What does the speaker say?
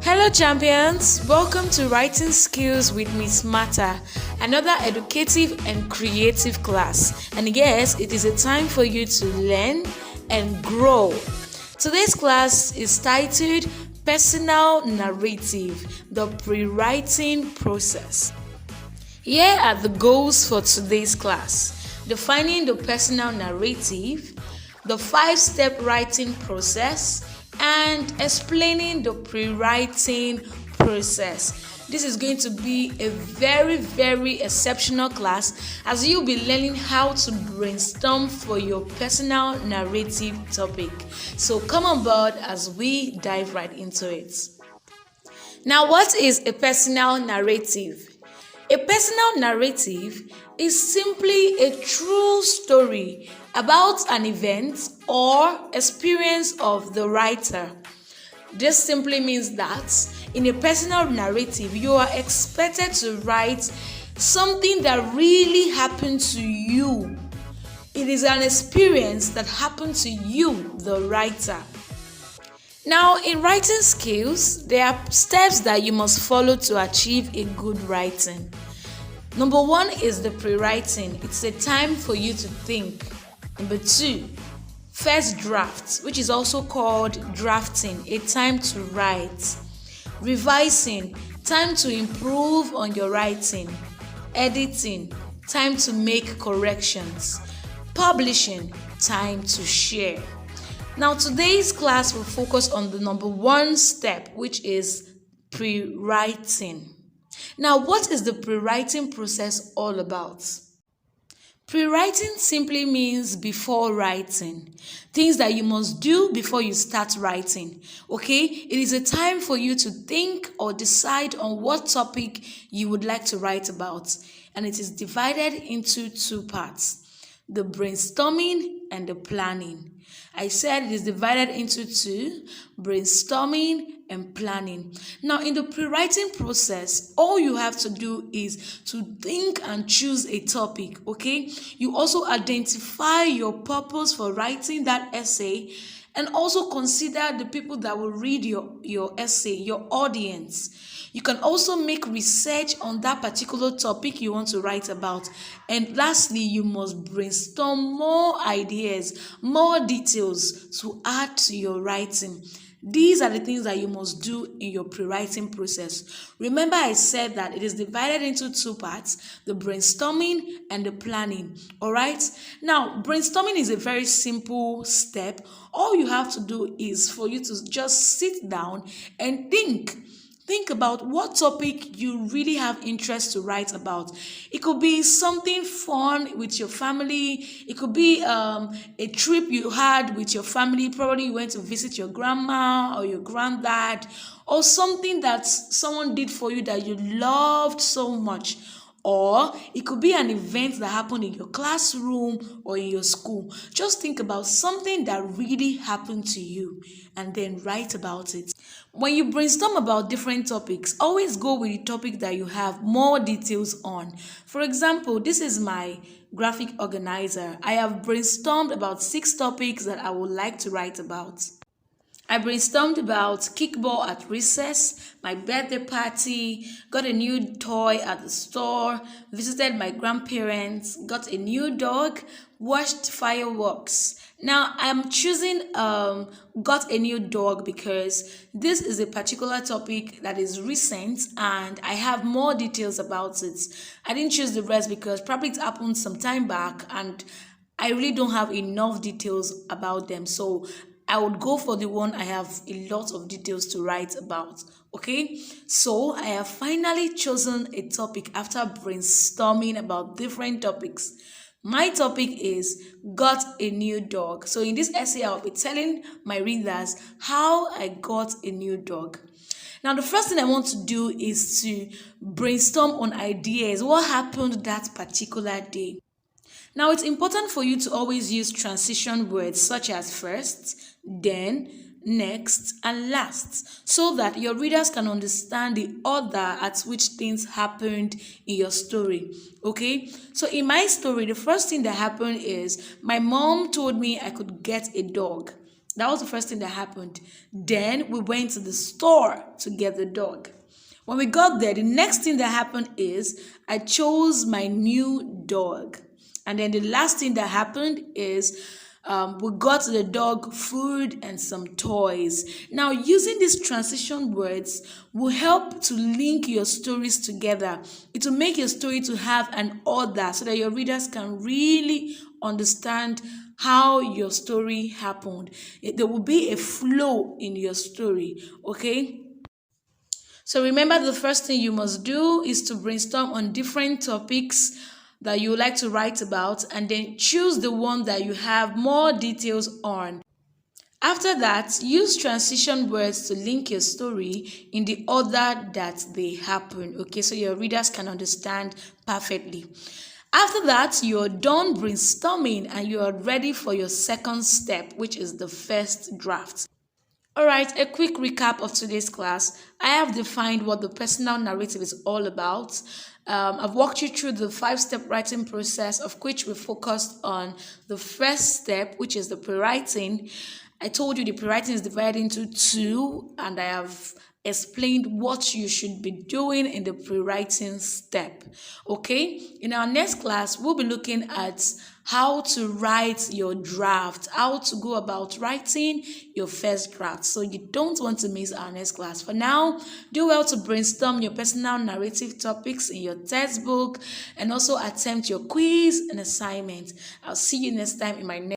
Hello, champions! Welcome to Writing Skills with Miss Marta, another educative and creative class. And yes, it is a time for you to learn and grow. Today's class is titled Personal Narrative, the Pre-Writing Process. Here are the goals for today's class: defining the personal narrative, the 5-step writing process, and explaining the pre-writing process. This is going to be a very exceptional class as you'll be learning how to brainstorm for your personal narrative topic. So come on board as we dive right into it. Now, what is a personal narrative? A personal narrative is simply a true story about an event or experience of the writer. This simply means that in a personal narrative, you are expected to write something that really happened to you. It is an experience that happened to you, the writer. Now, in writing skills, there are steps that you must follow to achieve a good writing. Number 1 is the pre-writing. It's a time for you to think. Number 2, first draft, which is also called drafting, a time to write. Revising, time to improve on your writing. Editing, time to make corrections. Publishing, time to share. Now, today's class will focus on the number 1 step, which is pre-writing. Now, what is the pre-writing process all about? Pre-writing simply means before writing, things that you must do before you start writing. Okay, it is a time for you to think or decide on what topic you would like to write about, and it is divided into 2 parts: the brainstorming and the planning. I said it is divided into 2, brainstorming and planning. Now, in the pre-writing process, all you have to do is to think and choose a topic, okay? You also identify your purpose for writing that essay, and also consider the people that will read your essay, your audience. You can also make research on that particular topic you want to write about. And lastly, you must brainstorm more ideas, more details to add to your writing. These are the things that you must do in your pre-writing process. Remember, I said that it is divided into 2 parts, the brainstorming and the planning. All right? Now, brainstorming is a very simple step. All you have to do is for you to just sit down and think. Think about what topic you really have interest to write about. It could be something fun with your family. It could be a trip you had with your family. Probably you went to visit your grandma or your granddad, or something that someone did for you that you loved so much. Or it could be an event that happened in your classroom or in your school. Just think about something that really happened to you and then write about it. When you brainstorm about different topics, always go with the topic that you have more details on. For example, this is my graphic organizer. I have brainstormed about 6 topics that I would like to write about. I brainstormed about kickball at recess, my birthday party, got a new toy at the store, visited my grandparents, got a new dog, watched fireworks. Now, I'm choosing got a new dog because this is a particular topic that is recent and I have more details about it. I didn't choose the rest because probably it happened some time back and I really don't have enough details about them. So I would go for the one I have a lot of details to write about. Okay, so I have finally chosen a topic after brainstorming about different topics. My topic is got a new dog. So in this essay, I'll be telling my readers how I got a new dog. Now, the first thing I want to do is to brainstorm on ideas. What happened that particular day? Now, it's important for you to always use transition words such as first, then, next, and last, so that your readers can understand the order at which things happened in your story. Okay? So in my story, the first thing that happened is my mom told me I could get a dog. That was the first thing that happened. Then we went to the store to get the dog. When we got there, the next thing that happened is I chose my new dog. And then the last thing that happened is we got the dog food and some toys. Now, using these transition words will help to link your stories together. It will make your story to have an order so that your readers can really understand how your story happened. There will be a flow in your story, okay? So remember, the first thing you must do is to brainstorm on different topics that you would like to write about, and then choose the one that you have more details on. After that, use transition words to link your story in the order that they happen, okay, so your readers can understand perfectly. After that, you're done brainstorming and you are ready for your second step, which is the first draft. All right, a quick recap of today's class. I have defined what the personal narrative is all about. I've walked you through the 5-step writing process, of which we focused on the first step, which is the pre-writing. I told you the pre-writing is divided into two, and I have explained what you should be doing in the pre-writing step. Okay, in our next class, we'll be looking at how to write your draft, how to go about writing your first draft. So you don't want to miss our next class. For now, do well to brainstorm your personal narrative topics in your textbook and also attempt your quiz and assignment. I'll see you next time in my next